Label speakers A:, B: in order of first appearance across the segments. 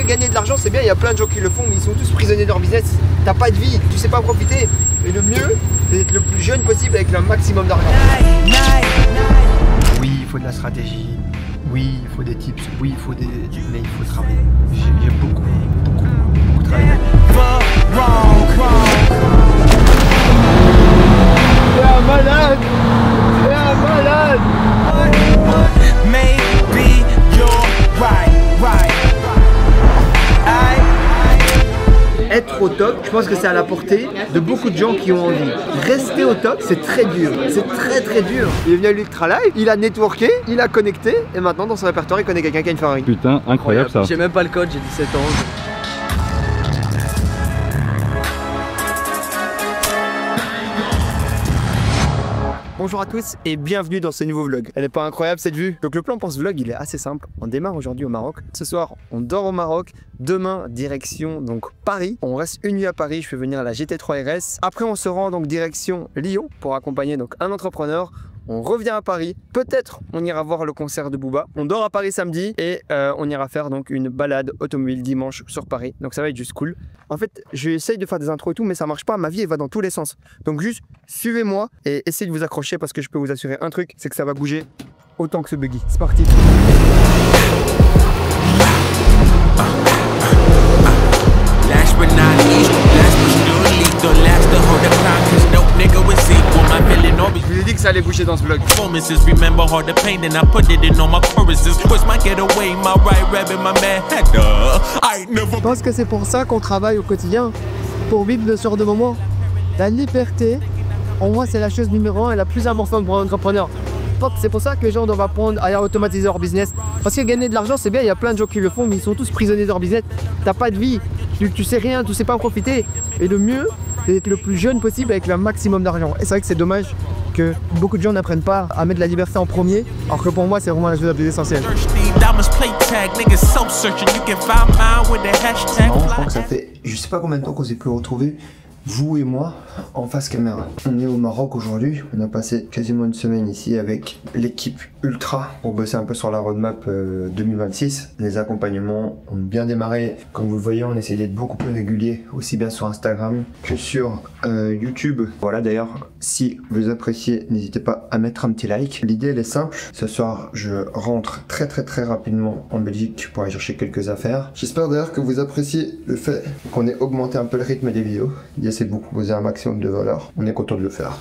A: que gagner de l'argent c'est bien, il y a plein de gens qui le font, mais ils sont tous prisonniers de leur business. T'as pas de vie, tu sais pas en profiter. Et le mieux, c'est d'être le plus jeune possible avec le maximum d'argent. Oui, il faut de la stratégie. Oui, il faut des tips. Oui, il faut des... mais il faut travailler. J'ai beaucoup travaillé. C'est un malade! C'est un malade!
B: Maybe you're right.
A: Être au top, je pense que c'est à la portée de beaucoup de gens qui ont envie. Rester au top, c'est très dur. C'est très dur. Il est venu à l'Ultra Live, il a networké, il a connecté, et maintenant dans son répertoire, il connaît quelqu'un qui a une Ferrari.
C: Putain, incroyable ça.
D: J'ai même pas le code, j'ai 17 ans.
A: Bonjour à tous et bienvenue dans ce nouveau vlog. Elle n'est pas incroyable cette vue? Donc le plan pour ce vlog il est assez simple. On démarre aujourd'hui au Maroc. Ce soir on dort au Maroc. Demain direction donc Paris. On reste une nuit à Paris. Je fais venir la GT3 RS. Après on se rend donc direction Lyon pour accompagner donc un entrepreneur. On revient à Paris, peut-être on ira voir le concert de Booba. On dort à Paris samedi et on ira faire donc une balade automobile dimanche sur Paris. Donc ça va être juste cool. En fait, j'essaye de faire des intros et tout, mais ça marche pas. Ma vie, elle va dans tous les sens. Donc juste suivez-moi et essayez de vous accrocher parce que je peux vous assurer un truc, c'est que ça va bouger autant que ce buggy. C'est parti. Je vous ai dit que ça allait bouger dans ce vlog.
D: Je pense que c'est pour ça qu'on travaille au quotidien, pour vivre de ce genre de moments. La liberté, en moi, c'est la chose numéro 1 et la plus importante pour un entrepreneur. C'est pour ça que les gens doivent apprendre à automatiser leur business. Parce que gagner de l'argent, c'est bien, il y a plein de gens qui le font, mais ils sont tous prisonniers de leur business. T'as pas de vie, tu sais rien, tu sais pas en profiter. Et le mieux, c'est d'être le plus jeune possible avec le maximum d'argent. Et c'est vrai que c'est dommage que beaucoup de gens n'apprennent pas à mettre la liberté en premier, alors que pour moi, c'est vraiment la chose la plus essentielle.
A: C'est marrant, je crois que ça fait je sais pas combien de temps qu'on s'est plus retrouvés, vous et moi, en face caméra. On est au Maroc aujourd'hui, on a passé quasiment une semaine ici avec l'équipe Ultra pour bosser un peu sur la roadmap 2026. Les accompagnements ont bien démarré. Comme vous le voyez, on essaie d'être beaucoup plus régulier, aussi bien sur Instagram que sur YouTube. Voilà, d'ailleurs, si vous appréciez, n'hésitez pas à mettre un petit like. L'idée, elle est simple. Ce soir, je rentre très rapidement en Belgique pour aller chercher quelques affaires. J'espère d'ailleurs que vous appréciez le fait qu'on ait augmenté un peu le rythme des vidéos. C'est de vous proposer un maximum de valeur. On est content de le faire.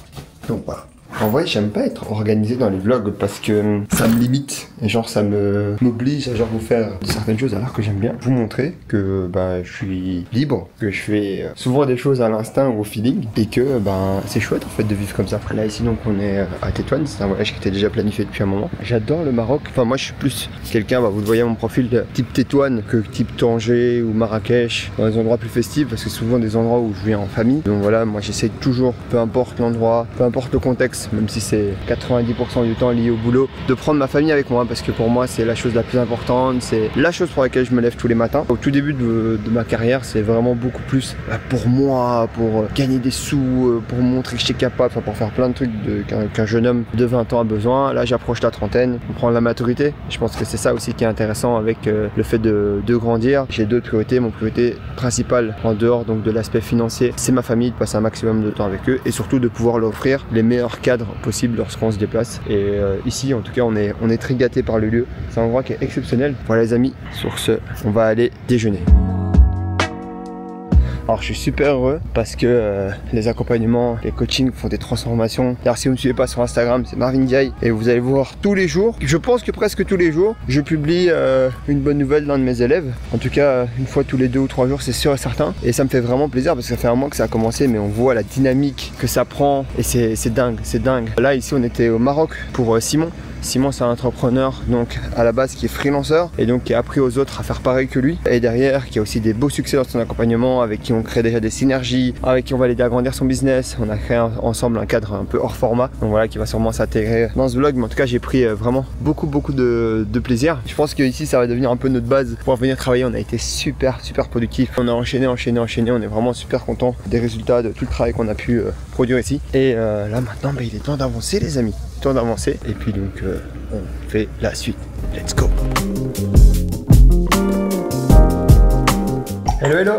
A: Donc voilà. En vrai, j'aime pas être organisé dans les vlogs parce que ça me limite et genre ça m'oblige à genre vous faire certaines choses alors que j'aime bien vous montrer que je suis libre, que je fais souvent des choses à l'instinct ou au feeling et que c'est chouette en fait de vivre comme ça. Là ici donc on est à Tétouan, c'est un voyage qui était déjà planifié depuis un moment. J'adore le Maroc. Enfin moi je suis plus quelqu'un, vous le voyez à mon profil, de type Tétouan que type Tanger ou Marrakech, dans les endroits plus festifs parce que c'est souvent des endroits où je viens en famille. Donc voilà, moi j'essaie toujours, peu importe l'endroit, peu importe le contexte, même si c'est 90% du temps lié au boulot, de prendre ma famille avec moi parce que pour moi c'est la chose la plus importante, c'est la chose pour laquelle je me lève tous les matins. Au tout début de ma carrière, c'est vraiment beaucoup plus pour moi, pour gagner des sous, pour montrer que je suis capable, pour faire plein de trucs qu'un jeune homme de 20 ans a besoin. Là j'approche la trentaine, on prend la maturité. Je pense que c'est ça aussi qui est intéressant avec le fait de grandir. J'ai deux priorités, mon priorité principale en dehors donc de l'aspect financier, c'est ma famille, de passer un maximum de temps avec eux et surtout de pouvoir leur offrir les meilleurs cadres possible lorsqu'on se déplace. Et ici en tout cas on est très gâté par le lieu, c'est un endroit qui est exceptionnel. Voilà les amis, sur ce on va aller déjeuner. Alors je suis super heureux parce que les accompagnements, les coachings font des transformations. Alors si vous ne me suivez pas sur Instagram, c'est Marvin Diaye et vous allez voir tous les jours, je pense que presque tous les jours, je publie une bonne nouvelle d'un de mes élèves. En tout cas une fois tous les 2 ou 3 jours, c'est sûr et certain. Et ça me fait vraiment plaisir parce que ça fait un mois que ça a commencé, mais on voit la dynamique que ça prend et c'est dingue, c'est dingue. Là ici on était au Maroc pour Simon. Simon c'est un entrepreneur donc à la base qui est freelanceur et donc qui a appris aux autres à faire pareil que lui et derrière qui a aussi des beaux succès dans son accompagnement, avec qui on crée déjà des synergies, avec qui on va l'aider à grandir son business. On a créé ensemble un cadre un peu hors format, donc voilà, qui va sûrement s'intégrer dans ce vlog, mais en tout cas j'ai pris vraiment beaucoup de plaisir. Je pense que ici ça va devenir un peu notre base pour venir travailler. On a été super productif, on a enchaîné, on est vraiment super content des résultats de tout le travail qu'on a pu produire ici. Et là maintenant il est temps d'avancer les amis, temps d'avancer et puis donc on fait la suite. Let's go. Hello, hello.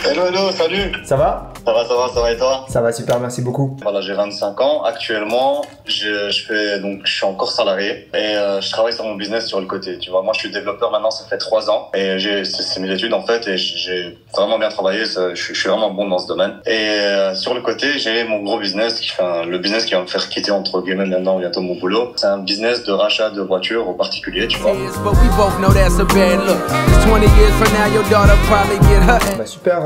C: Hello, salut.
A: Ça va?
C: Ça va et toi?
A: Ça va super, merci beaucoup.
C: Voilà, j'ai 25 ans. Actuellement, je suis encore salarié et je travaille sur mon business sur le côté. Tu vois, moi, je suis développeur maintenant, ça fait 3 ans et c'est mes études en fait et j'ai vraiment bien travaillé. Je suis vraiment bon dans ce domaine. Et sur le côté, j'ai mon gros business le business qui va me faire quitter entre guillemets maintenant bientôt mon boulot. C'est un business de rachat de voitures aux particuliers, tu vois.
A: Bah, super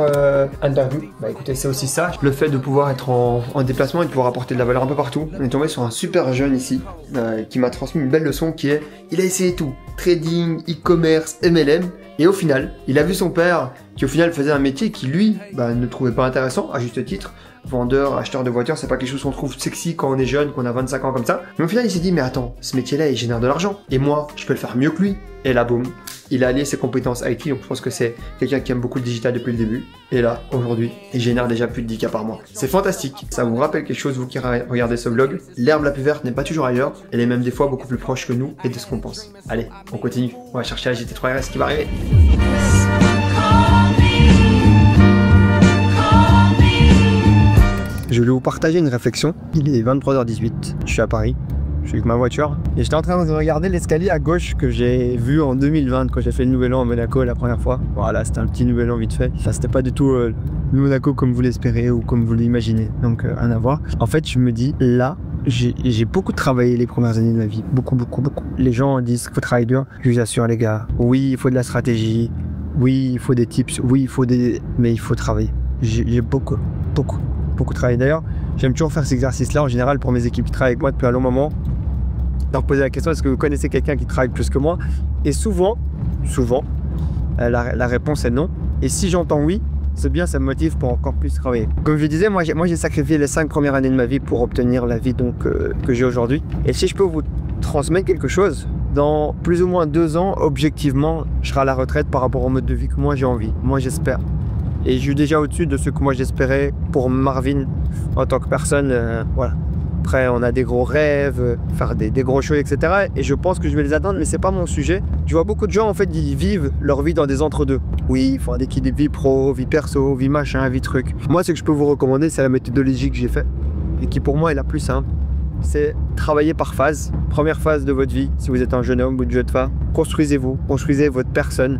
A: interview. Bah écoutez, c'est aussi ça, le fait de pouvoir être en déplacement et de pouvoir apporter de la valeur un peu partout. On est tombé sur un super jeune ici qui m'a transmis une belle leçon qui est, il a essayé tout, trading, e-commerce, MLM, et au final, il a vu son père qui au final faisait un métier qui lui ne trouvait pas intéressant, à juste titre. Vendeur, acheteur de voitures, c'est pas quelque chose qu'on trouve sexy quand on est jeune, qu'on a 25 ans comme ça. Mais au final, il s'est dit, mais attends, ce métier-là, il génère de l'argent. Et moi, je peux le faire mieux que lui. Et là, boum, il a allié ses compétences IT, donc je pense que c'est quelqu'un qui aime beaucoup le digital depuis le début. Et là, aujourd'hui, il génère déjà plus de 10K par mois. C'est fantastique. Ça vous rappelle quelque chose, vous qui regardez ce vlog. L'herbe la plus verte n'est pas toujours ailleurs. Elle est même des fois beaucoup plus proche que nous et de ce qu'on pense. Allez, on continue. On va chercher la GT3 RS qui va arriver. Je voulais vous partager une réflexion. Il est 23h18, je suis à Paris, je suis avec ma voiture et j'étais en train de regarder l'escalier à gauche que j'ai vu en 2020 quand j'ai fait le Nouvel An à Monaco la première fois. Voilà, c'était un petit Nouvel An vite fait. Ça, c'était pas du tout le Monaco comme vous l'espérez ou comme vous l'imaginez, donc rien à voir. En fait, je me dis, là, j'ai beaucoup travaillé les premières années de ma vie, beaucoup. Les gens disent qu'il faut travailler dur, je vous assure les gars, oui, il faut de la stratégie, oui, il faut des tips, oui, mais il faut travailler. J'ai beaucoup travaillé. D'ailleurs, j'aime toujours faire cet exercice-là en général pour mes équipes qui travaillent avec moi depuis un long moment. Leur poser la question, est-ce que vous connaissez quelqu'un qui travaille plus que moi? Et souvent, la réponse est non. Et si j'entends oui, c'est bien, ça me motive pour encore plus travailler. Comme je le disais, moi j'ai sacrifié les 5 premières années de ma vie pour obtenir la vie que j'ai aujourd'hui. Et si je peux vous transmettre quelque chose, dans plus ou moins 2 ans, objectivement, je serai à la retraite par rapport au mode de vie que moi j'ai envie. Moi j'espère. Et je suis déjà au-dessus de ce que moi j'espérais pour Marvin en tant que personne. Voilà. Après, on a des gros rêves, faire des gros shows, etc. Et je pense que je vais les atteindre, mais c'est pas mon sujet. Je vois beaucoup de gens, en fait, ils vivent leur vie dans des entre-deux. Oui, il faut un équilibre vie pro, vie perso, vie machin, vie truc. Moi, ce que je peux vous recommander, c'est la méthodologie que j'ai faite et qui, pour moi, est la plus simple. C'est travailler par phase. Première phase de votre vie, si vous êtes un jeune homme ou une jeune femme, construisez-vous, construisez votre personne.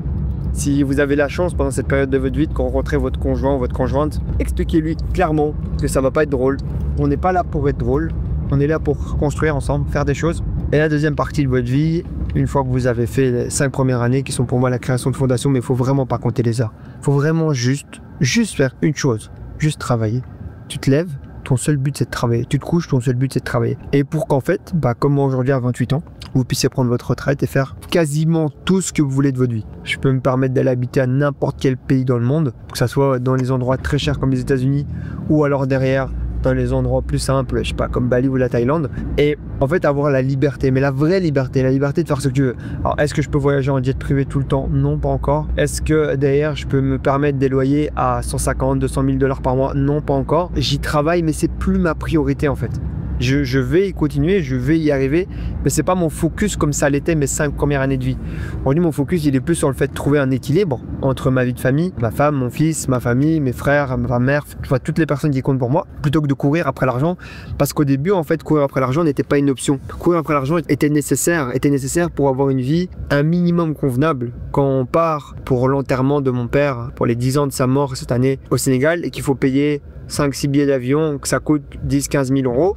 A: Si vous avez la chance pendant cette période de votre vie de rencontrer votre conjoint ou votre conjointe, expliquez-lui clairement que ça va pas être drôle. On n'est pas là pour être drôle, on est là pour construire ensemble, faire des choses. Et la deuxième partie de votre vie, une fois que vous avez fait les 5 premières années qui sont pour moi la création de fondation, mais il faut vraiment pas compter les heures. Il faut vraiment juste faire une chose, juste travailler. Tu te lèves, ton seul but c'est de travailler. Tu te couches, ton seul but c'est de travailler. Et pour qu'en fait, comme moi aujourd'hui à 28 ans, vous puissiez prendre votre retraite et faire quasiment tout ce que vous voulez de votre vie. Je peux me permettre d'aller habiter à n'importe quel pays dans le monde, que ce soit dans les endroits très chers comme les États-Unis ou alors derrière dans les endroits plus simples, je sais pas, comme Bali ou la Thaïlande, et en fait avoir la liberté, mais la vraie liberté, la liberté de faire ce que tu veux. Alors est-ce que je peux voyager en jet privé tout le temps? Non, pas encore. Est-ce que derrière je peux me permettre des loyers à 150, 200 000 $ par mois? Non, pas encore. J'y travaille, mais c'est plus ma priorité en fait. Je vais y continuer, je vais y arriver, mais c'est pas mon focus comme ça l'était mes 5 premières années de vie. Aujourd'hui, mon focus, il est plus sur le fait de trouver un équilibre entre ma vie de famille, ma femme, mon fils, ma famille, mes frères, ma mère, enfin, toutes les personnes qui comptent pour moi, plutôt que de courir après l'argent. Parce qu'au début, en fait, courir après l'argent n'était pas une option. Courir après l'argent était nécessaire pour avoir une vie un minimum convenable. Quand on part pour l'enterrement de mon père, pour les 10 ans de sa mort cette année au Sénégal, et qu'il faut payer 5-6 billets d'avion, que ça coûte 10-15 000 €,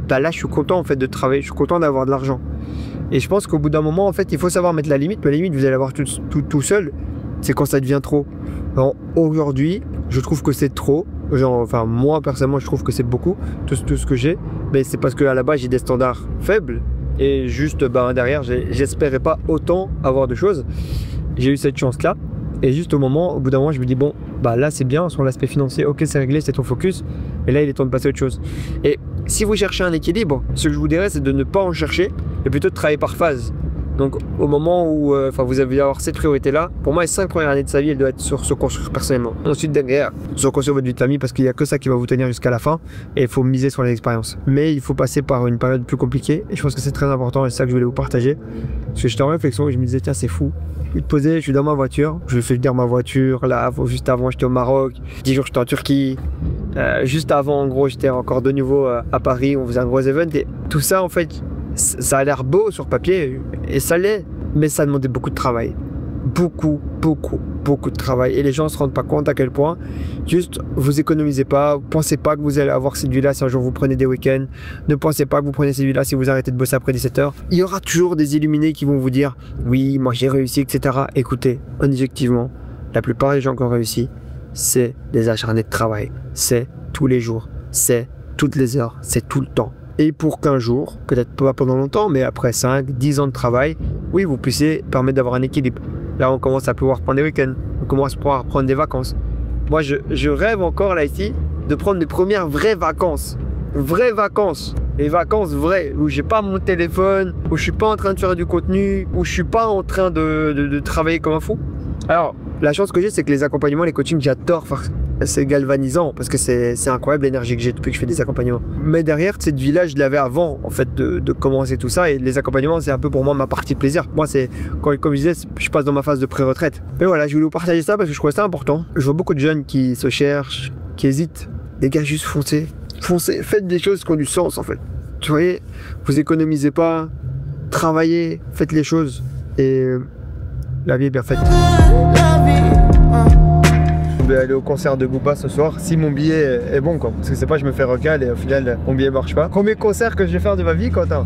A: là je suis content en fait de travailler, je suis content d'avoir de l'argent. Et je pense qu'au bout d'un moment en fait il faut savoir mettre la limite, mais la limite vous allez l'avoir tout seul, c'est quand ça devient trop. Alors aujourd'hui je trouve que c'est trop, enfin moi personnellement je trouve que c'est beaucoup, tout ce que j'ai, mais c'est parce qu'à la base j'ai des standards faibles et juste derrière j'espérais pas autant avoir de choses. J'ai eu cette chance là. Et juste au bout d'un moment, je me dis bon, là c'est bien sur l'aspect financier, ok c'est réglé, c'est ton focus, mais là il est temps de passer à autre chose. Et si vous cherchez un équilibre, ce que je vous dirais c'est de ne pas en chercher, et plutôt de travailler par phase.
D: Donc au moment où vous avez avoir cette priorité-là, pour moi les 5 premières années de sa vie, elle doit être sur se construire personnellement. Ensuite derrière, se construire votre vie de famille parce qu'il n'y a que ça qui va vous tenir jusqu'à la fin et il faut miser sur les expériences. Mais il faut passer par une période plus compliquée et je pense que c'est très important et c'est ça que je voulais vous partager. Parce que j'étais en réflexion et je me disais tiens c'est fou. Je te posais, je suis dans ma voiture, je fais venir ma voiture, là juste avant j'étais au Maroc, 10 jours j'étais en Turquie, juste avant en gros j'étais encore de nouveau à Paris, on faisait un gros event et tout ça en fait ça a l'air beau sur papier et ça l'est, mais ça demandait beaucoup de travail. Beaucoup de travail et les gens ne se rendent pas compte à quel point juste vous économisez pas, pensez pas que vous allez avoir cette vie là si un jour vous prenez des week-ends, ne pensez pas que vous prenez cette vie là si vous arrêtez de bosser après 17h. Il y aura toujours des illuminés qui vont vous dire oui moi j'ai réussi etc. Écoutez, objectivement la plupart des gens qui ont réussi c'est des acharnés de travail, c'est tous les jours, c'est toutes les heures, c'est tout le temps. Et pour qu'un jour, peut-être pas pendant longtemps, mais après 5, 10 ans de travail, oui, vous puissiez permettre d'avoir un équilibre. Là, on commence à pouvoir prendre des week-ends, on commence à pouvoir prendre des vacances. Moi, je rêve encore là ici de prendre mes premières vraies vacances. Vraies vacances. Les vacances vraies, où j'ai pas mon téléphone, où je suis pas en train de faire du contenu, où je suis pas en train de travailler comme un fou. Alors, la chance que j'ai, c'est que les accompagnements, les coachings, j'adore faire. C'est galvanisant parce que c'est incroyable l'énergie que j'ai depuis que je fais des accompagnements. Mais derrière, cette vie-là, je l'avais avant en fait de commencer tout ça et les accompagnements, c'est un peu pour moi ma partie de plaisir. Moi, c'est comme je disais, je passe dans ma phase de pré-retraite. Mais voilà, je voulais vous partager ça parce que je trouvais ça important. Je vois beaucoup de jeunes qui se cherchent, qui hésitent. Les gars, juste foncez. Foncez, faites des choses qui ont du sens en fait. Tu voyez, vous économisez pas, travaillez, faites les choses et la vie est bien faite. Je vais aller au concert de Booba ce soir si mon billet est bon quoi. Parce que c'est pas je me fais recal et au final mon billet marche pas. Premier concert que je vais faire de ma vie Quentin.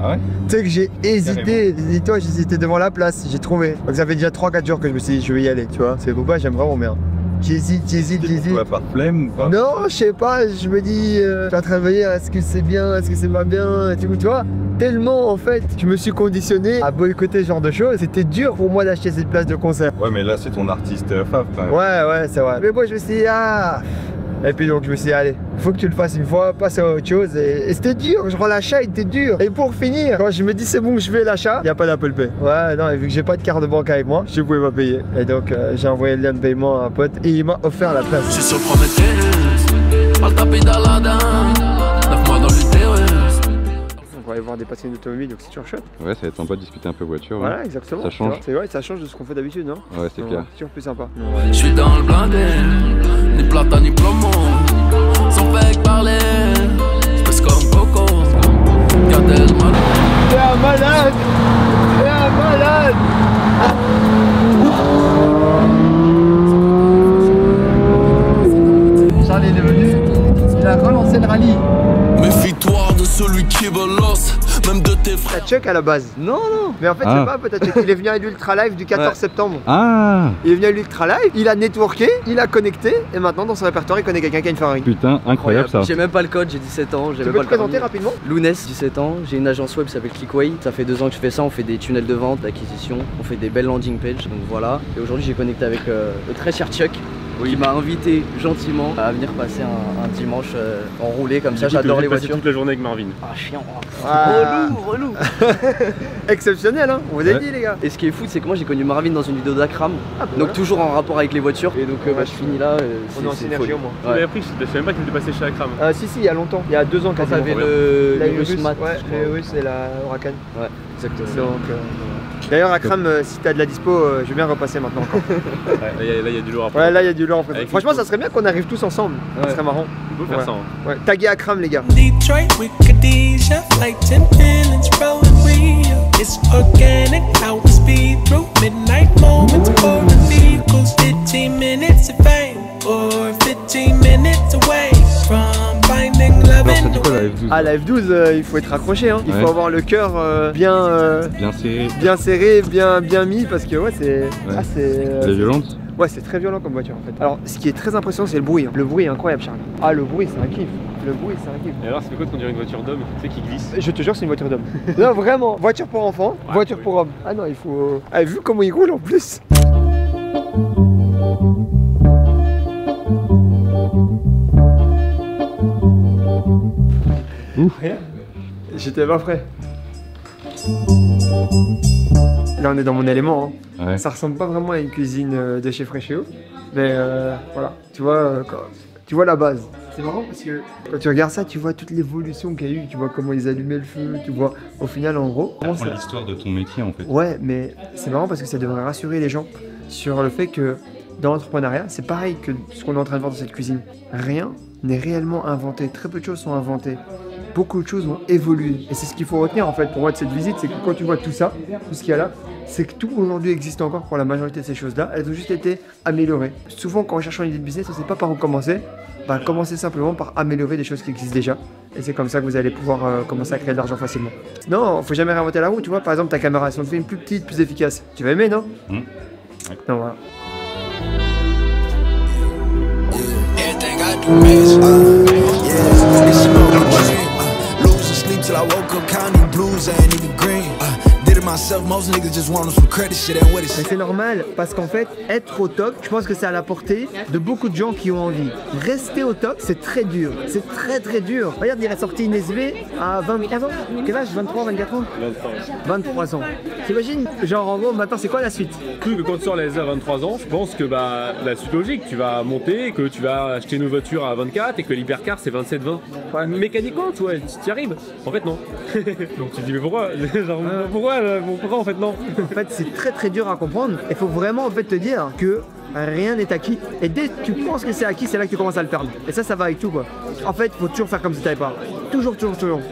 E: Ah ouais?
D: Tu sais que j'ai hésité, dis-toi j'hésitais devant la place, j'ai trouvé. Donc ça fait déjà 3-4 jours que je me suis dit je vais y aller tu vois. C'est Booba, j'aime vraiment bien. J'hésite.
E: Tu vas pas de flemme ou pas?
D: Non, je sais pas, je me dis, je suis en train de me dire est-ce que c'est bien, est-ce que c'est pas bien, tu vois. Tellement en fait, je me suis conditionné à boycotter ce genre de choses. C'était dur pour moi d'acheter cette place de concert.
E: Ouais, mais là c'est ton artiste fave quand même.
D: Ouais, c'est vrai. Mais moi je me suis dit, Et puis donc je me suis dit, allez, faut que tu le fasses une fois, passe à autre chose. Et c'était dur, je rends l'achat, il était dur. Et pour finir, quand je me dis c'est bon, je vais l'achat, il n'y a pas d'Apple Pay. Ouais, non, et vu que j'ai pas de carte de banque avec moi, je pouvais pas payer. Et donc j'ai envoyé le lien de paiement à un pote et il m'a offert la place.
F: Je suis sur Prometheus, pas le tapis d'Aladin, 9 mois dans l'utérus.
D: On va aller voir des passionnés d'automobile, donc c'est toujours chouette.
E: Ouais, ça va être sympa de discuter un peu voiture.
D: Voilà,
E: ouais.
D: exactement.
E: Ça change.
D: C'est vrai, ça change de ce qu'on fait d'habitude, non?
E: Ouais, c'est clair.
D: C'est toujours plus sympa.
F: Je suis dans le blindé, ni plata ni plomo, sans fake parler, j'pèse comme Coco, gardez le mal.
D: T'es un malade! T'es un malade! Charlie est venu, il a relancé le rallye.
F: Méfie-toi de celui qui veut l'os, même de tes frères.
D: T'as Chuck à la base? Non. Mais en fait, c'est pas peut-être qu'il est venu à l'Ultra Live du 14 septembre.
E: Ah!
D: Il est venu à l'Ultra Live, il a networké, il a connecté, et maintenant dans son répertoire, il connaît quelqu'un qui a une Ferrari.
E: Putain, incroyable ça.
G: J'ai même pas le code, j'ai 17 ans.
D: Tu peux te présenter rapidement?
G: Lounès, 17 ans, j'ai une agence web qui s'appelle Clickway. Ça fait 2 ans que je fais ça, on fait des tunnels de vente, d'acquisition, on fait des belles landing pages, donc voilà. Et aujourd'hui j'ai connecté avec le très cher Chuck. Qui m'a invité gentiment à venir passer un dimanche enroulé comme ça. J'adore les voitures.
H: Toute la journée avec Marvin.
G: Ah chiant.
D: Relou. Exceptionnel hein, on vous a dit les gars.
G: Et ce qui est fou c'est que moi j'ai connu Marvin dans une vidéo d'Akram. Donc toujours en rapport avec les voitures. Et donc je finis là.
D: On est en synergie au moins.
H: Vous avez appris, je savais même pas qu'il était passé chez Akram.
D: Si, il y a longtemps, il y a 2 ans
G: quand
D: quasiment.
G: t'avais le
D: Urus
G: Mat.
D: Ouais, c'est la Huracan.
G: Ouais, exactement.
D: Donc, d'ailleurs Akram, si t'as de la dispo, je vais bien repasser maintenant encore.
H: Là il y a du lourd après.
D: Ouais, là il y a du lourd en fait.
H: Avec
D: Franchement, ça serait bien qu'on arrive tous ensemble. Ça serait marrant.
H: On peut faire ça. Hein.
D: Ouais. Taguez Akram les gars.
B: Detroit with Khadijah, like 10 pillars, bro, and Rio. It's organic, how we speed through midnight moments for the vehicles. 15 minutes of fame, or 15 minutes away from finding love in the way.
D: Ah, la F12, il faut être accroché, hein. Il faut avoir le cœur bien serré, bien mis, parce que ouais, c'est.
E: Ouais.
D: Ah, c'est.
E: Elle est violente?
D: Ouais, c'est très violent comme voiture en fait. Alors, ce qui est très impressionnant, c'est le bruit. Hein. Le bruit est incroyable, Charles. Ah, le bruit, c'est un kiff. Le bruit, c'est un kiff.
H: Et alors, c'est quoi qu'on dirait une voiture d'homme, tu sais, qui glisse?
D: Je te jure, c'est une voiture d'homme. Non, vraiment. Voiture pour enfants, voiture pour homme. Ah non, il faut. Ah, vu comment il roule en plus.
E: Ouf.
D: Rien. J'étais pas prêt. Là, on est dans mon élément. Hein.
E: Ouais.
D: Ça ressemble pas vraiment à une cuisine de chez Fréchéo. Mais voilà, tu vois, tu vois la base. C'est marrant parce que quand tu regardes ça, tu vois toute l'évolution qu'il y a eu, tu vois comment ils allumaient le feu, tu vois au final en gros.
E: C'est l'histoire de ton métier en fait.
D: Ouais, mais c'est marrant parce que ça devrait rassurer les gens sur le fait que dans l'entrepreneuriat, c'est pareil que ce qu'on est en train de voir dans cette cuisine. Rien n'est réellement inventé, très peu de choses sont inventées. Beaucoup de choses vont évoluer. Et c'est ce qu'il faut retenir en fait pour moi de cette visite, c'est que quand tu vois tout ça, tout ce qu'il y a là, c'est que tout aujourd'hui existe encore pour la majorité de ces choses-là. Elles ont juste été améliorées. Souvent quand on cherche une idée de business, on ne sait pas par où commencer. Bah, commencez simplement par améliorer des choses qui existent déjà. Et c'est comme ça que vous allez pouvoir commencer à créer de l'argent facilement. Non, faut jamais réinventer la roue, tu vois. Par exemple, ta caméra, si on te fait une plus petite, plus efficace, tu vas aimer, non?
E: Ouais.
D: Non, voilà. Mais c'est normal parce qu'en fait, être au top, je pense que c'est à la portée de beaucoup de gens qui ont envie. Rester au top, c'est très dur. C'est très très dur. Regarde, il est sorti une SV à 24 ans. Quel âge? 23, 24 ans? 23 ans. T'imagines? Genre en gros, maintenant c'est quoi la suite?
H: Plus que quand tu sors la SV à 23 ans, je pense que bah la suite logique, tu vas monter, que tu vas acheter une voiture à 24 et que l'hypercar c'est 27-20. Enfin, mécaniquement, tu vois, tu y arrives. En fait, non. Donc tu te dis, mais pourquoi? Genre, pourquoi en fait, non?
D: En fait, c'est très très dur à comprendre. Il faut vraiment en fait te dire que rien n'est acquis. Et dès que tu penses que c'est acquis, c'est là que tu commences à le perdre. Et ça va avec tout quoi. En fait, il faut toujours faire comme si tu n'avais pas. Toujours.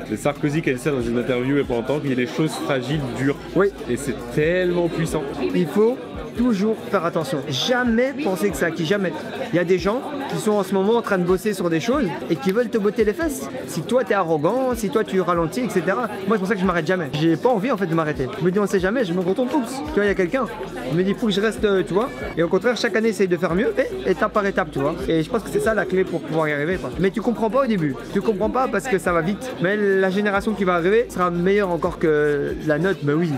H: C'est Sarkozy qui a dit ça dans une interview il y a pas longtemps, qu'il y a des choses fragiles, dures.
D: Oui.
H: Et c'est tellement puissant.
D: Il faut toujours faire attention. Jamais penser que c'est acquis, jamais. Il y a des gens qui sont en ce moment en train de bosser sur des choses et qui veulent te botter les fesses. Si toi t'es arrogant, si toi tu ralentis, etc. Moi c'est pour ça que je m'arrête jamais. J'ai pas envie en fait de m'arrêter. Je me dis on sait jamais, je me retourne, oups, tu vois il y a quelqu'un. Je me dis faut que je reste, tu vois. Et au contraire chaque année essaye de faire mieux, et étape par étape, tu vois. Et je pense que c'est ça la clé pour pouvoir y arriver quoi. Mais tu comprends pas au début. Tu comprends pas parce que ça va vite. Mais la génération qui va arriver sera meilleure encore que la nôtre, mais oui.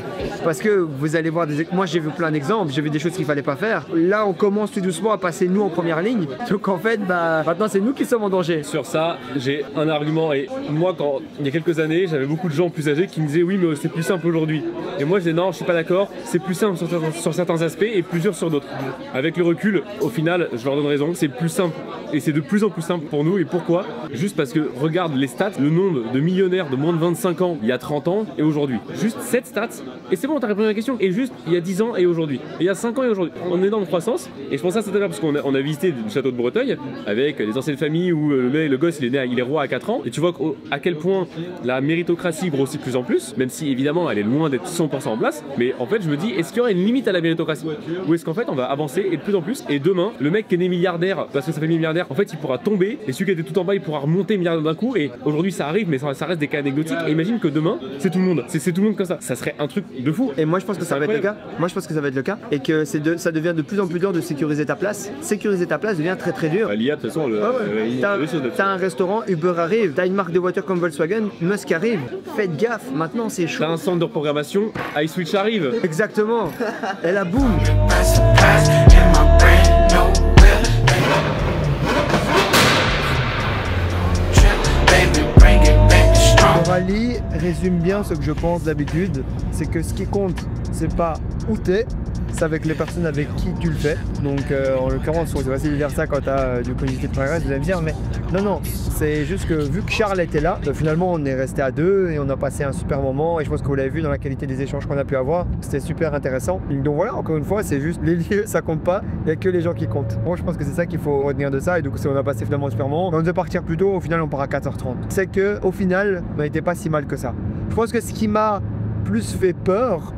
D: Parce que vous allez voir des... Moi j'ai vu plein d'exemples, j'ai vu des choses qu'il fallait pas faire. Là on commence tout doucement à passer nous en première ligne. Donc en fait bah maintenant c'est nous qui sommes en danger.
H: Sur ça, j'ai un argument et moi quand il y a quelques années, j'avais beaucoup de gens plus âgés qui me disaient oui mais c'est plus simple aujourd'hui. Et moi je disais non, je suis pas d'accord, c'est plus simple sur certains aspects et plus dur sur d'autres. Avec le recul, au final, je leur donne raison, c'est plus simple et c'est de plus en plus simple pour nous et pourquoi? Juste parce que regarde les stats, le nombre de millionnaires de moins de 25 ans il y a 30 ans et aujourd'hui. Juste 7 stats et c'est bon, t'as répondu à la question. Et juste il y a 10 ans et aujourd'hui. Et il y a 5 ans et aujourd'hui. On est dans une croissance et je pense que ça c'est intéressant parce qu'on a visité le château de Breteuil avec les anciennes familles où le gosse il est roi à 4 ans et tu vois à quel point la méritocratie grossit de plus en plus, même si évidemment elle est loin d'être 100% en place, mais en fait je me dis est-ce qu'il y aurait une limite à la méritocratie ou est-ce qu'en fait on va avancer et de plus en plus et demain le mec qui est né milliardaire parce que sa famille est milliardaire en fait il pourra tomber et celui qui était tout en bas il pourra remonter milliardaire d'un coup et aujourd'hui ça arrive mais ça reste des cas anecdotiques et imagine que demain c'est tout le monde, c'est tout le monde comme ça serait un truc de fou.
D: Et moi je pense que ça va être le cas, et que ça devient de plus en plus dur de sécuriser ta place. Sécuriser ta place devient très très dur.
H: L'IA de toute façon
D: t'as un restaurant, Uber arrive, t'as une marque de voiture comme Volkswagen, Musk arrive, faites gaffe, maintenant c'est chaud.
H: T'as un centre de reprogrammation, iSwitch arrive.
D: Exactement, et la boum. Rally résume bien ce que je pense d'habitude, c'est que ce qui compte, c'est pas où t'es, c'est avec les personnes avec qui tu le fais. Donc en l'occurrence, c'est facile de dire ça quand t'as du cognitif progrès, vous allez me dire, mais non, c'est juste que vu que Charles était là, finalement on est resté à deux et on a passé un super moment et je pense que vous l'avez vu dans la qualité des échanges qu'on a pu avoir, c'était super intéressant. Donc voilà, encore une fois, c'est juste les lieux, ça compte pas, il n'y a que les gens qui comptent. Bon, je pense que c'est ça qu'il faut retenir de ça et du coup on a passé finalement un super moment. On devait partir plus tôt, au final on part à 4h30. C'est que au final, on n'était pas si mal que ça. Je pense que ce qui m'a plus fait peur,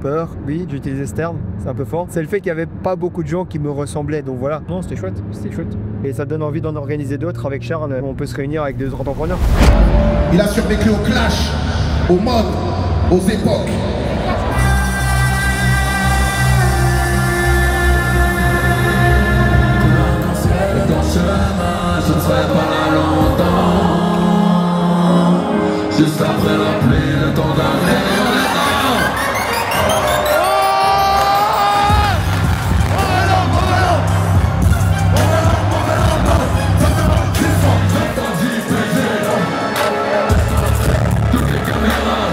D: oui, j'utilise ce terme, c'est un peu fort, c'est le fait qu'il n'y avait pas beaucoup de gens qui me ressemblaient, donc voilà. Non, c'était chouette. Et ça donne envie d'en organiser d'autres avec Charles, on peut se réunir avec des entrepreneurs.
I: Il a survécu au clash, aux modes, aux époques.
F: Dans ce chemin, je ne serai pas là longtemps. Juste après la pluie, le temps d'arrêt.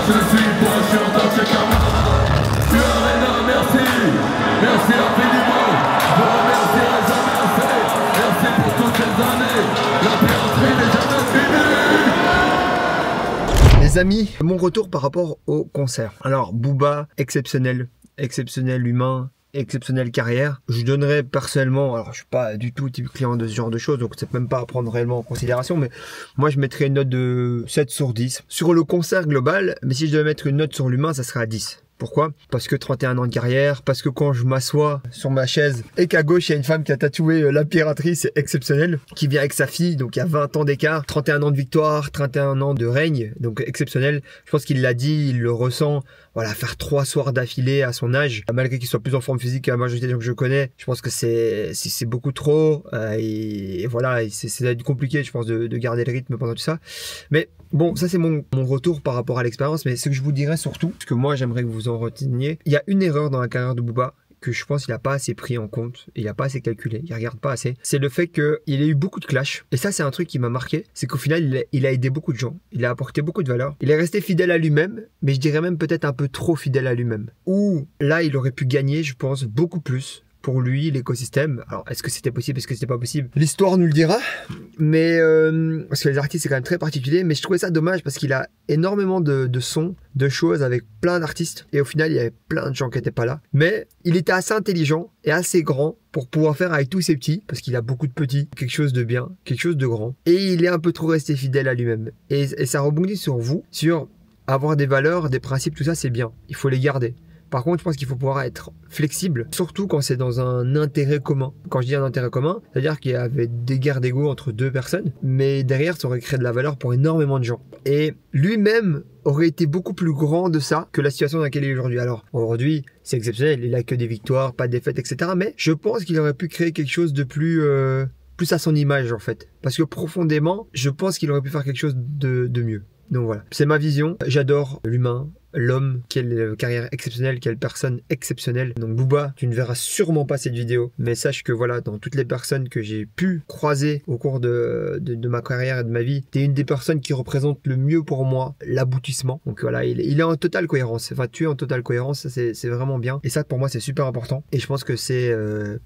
F: Je suis bon, je suis en tant que camarade. Tu as rien à merci.
A: amis, mon retour par rapport au concert. Alors Booba, exceptionnel humain, exceptionnelle carrière. Je donnerais personnellement, alors je suis pas du tout type client de ce genre de choses, donc c'est même pas à prendre réellement en considération, mais moi je mettrais une note de 7 sur 10. Sur le concert global, mais si je devais mettre une note sur l'humain, ça serait à 10. Pourquoi? Parce que 31 ans de carrière, parce que quand je m'assois sur ma chaise et qu'à gauche il y a une femme qui a tatoué la piraterie, c'est exceptionnel, qui vient avec sa fille, donc il y a 20 ans d'écart, 31 ans de victoire, 31 ans de règne, donc exceptionnel. Je pense qu'il l'a dit, il le ressent. Voilà, faire 3 soirs d'affilée à son âge, malgré qu'il soit plus en forme physique que la majorité des gens que je connais, je pense que c'est beaucoup trop. Et voilà, ça va être compliqué, je pense, de garder le rythme pendant tout ça. Mais bon, ça c'est mon retour par rapport à l'expérience. Mais ce que je vous dirais surtout, ce que moi j'aimerais que vous en reteniez, il y a une erreur dans la carrière de Booba que je pense qu'il n'a pas assez pris en compte, il n'a pas assez calculé, il regarde pas assez, c'est le fait qu'il a eu beaucoup de clash. Et ça, c'est un truc qui m'a marqué, c'est qu'au final, il a aidé beaucoup de gens, il a apporté beaucoup de valeur, il est resté fidèle à lui-même, mais je dirais même peut-être un peu trop fidèle à lui-même. Ou là, il aurait pu gagner, je pense, beaucoup plus pour lui, l'écosystème. Alors, est-ce que c'était possible, est-ce que c'était pas possible? L'histoire nous le dira, mais parce que les artistes, c'est quand même très particulier, mais je trouvais ça dommage parce qu'il a énormément de sons, de choses avec plein d'artistes, et au final, il y avait plein de gens qui n'étaient pas là. Mais il était assez intelligent et assez grand pour pouvoir faire avec tous ses petits, parce qu'il a beaucoup de petits, quelque chose de bien, quelque chose de grand. Et il est un peu trop resté fidèle à lui-même. Et ça rebondit sur vous, sur avoir des valeurs, des principes, tout ça, c'est bien. Il faut les garder. Par contre, je pense qu'il faut pouvoir être flexible, surtout quand c'est dans un intérêt commun. Quand je dis un intérêt commun, c'est-à-dire qu'il y avait des guerres d'ego entre 2 personnes, mais derrière, ça aurait créé de la valeur pour énormément de gens. Et lui-même aurait été beaucoup plus grand de ça que la situation dans laquelle il est aujourd'hui. Alors, aujourd'hui, c'est exceptionnel, il a que des victoires, pas de défaites, etc. Mais je pense qu'il aurait pu créer quelque chose de plus à son image, en fait. Parce que profondément, je pense qu'il aurait pu faire quelque chose de mieux. Donc voilà, c'est ma vision. J'adore l'humain, l'homme, quelle carrière exceptionnelle, quelle personne exceptionnelle. Donc Booba, tu ne verras sûrement pas cette vidéo, mais sache que voilà, dans toutes les personnes que j'ai pu croiser au cours de ma carrière et de ma vie, tu es une des personnes qui représente le mieux pour moi l'aboutissement. Donc voilà, il est en totale cohérence. Enfin, tu es en totale cohérence, c'est vraiment bien. Et ça, pour moi, c'est super important. Et je pense que c'est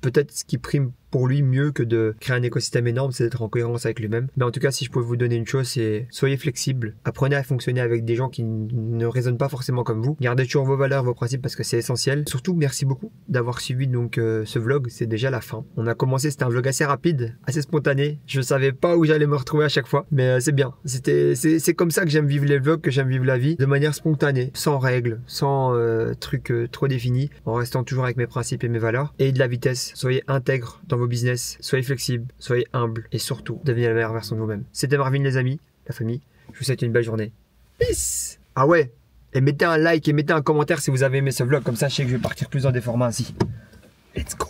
A: peut-être ce qui prime pour lui mieux que de créer un écosystème énorme, c'est d'être en cohérence avec lui-même. Mais en tout cas, si je pouvais vous donner une chose, c'est soyez flexible, apprenez à fonctionner avec des gens qui ne raisonnent pas forcément comme vous, gardez toujours vos valeurs, vos principes parce que c'est essentiel. Surtout, merci beaucoup d'avoir suivi donc ce vlog, c'est déjà la fin. On a commencé, c'était un vlog assez rapide, assez spontané, je savais pas où j'allais me retrouver à chaque fois, mais c'est bien. C'est comme ça que j'aime vivre les vlogs, que j'aime vivre la vie, de manière spontanée, sans règles, sans trucs trop définis, en restant toujours avec mes principes et mes valeurs, et de la vitesse. Soyez intègre dans vos business, soyez flexible, soyez humble et surtout devenez la meilleure version de vous-même. C'était Marvin les amis, la famille, je vous souhaite une belle journée. Peace. Ah ouais, et mettez un like et mettez un commentaire si vous avez aimé ce vlog, comme ça je sais que je vais partir plus dans des formats ainsi. Let's go.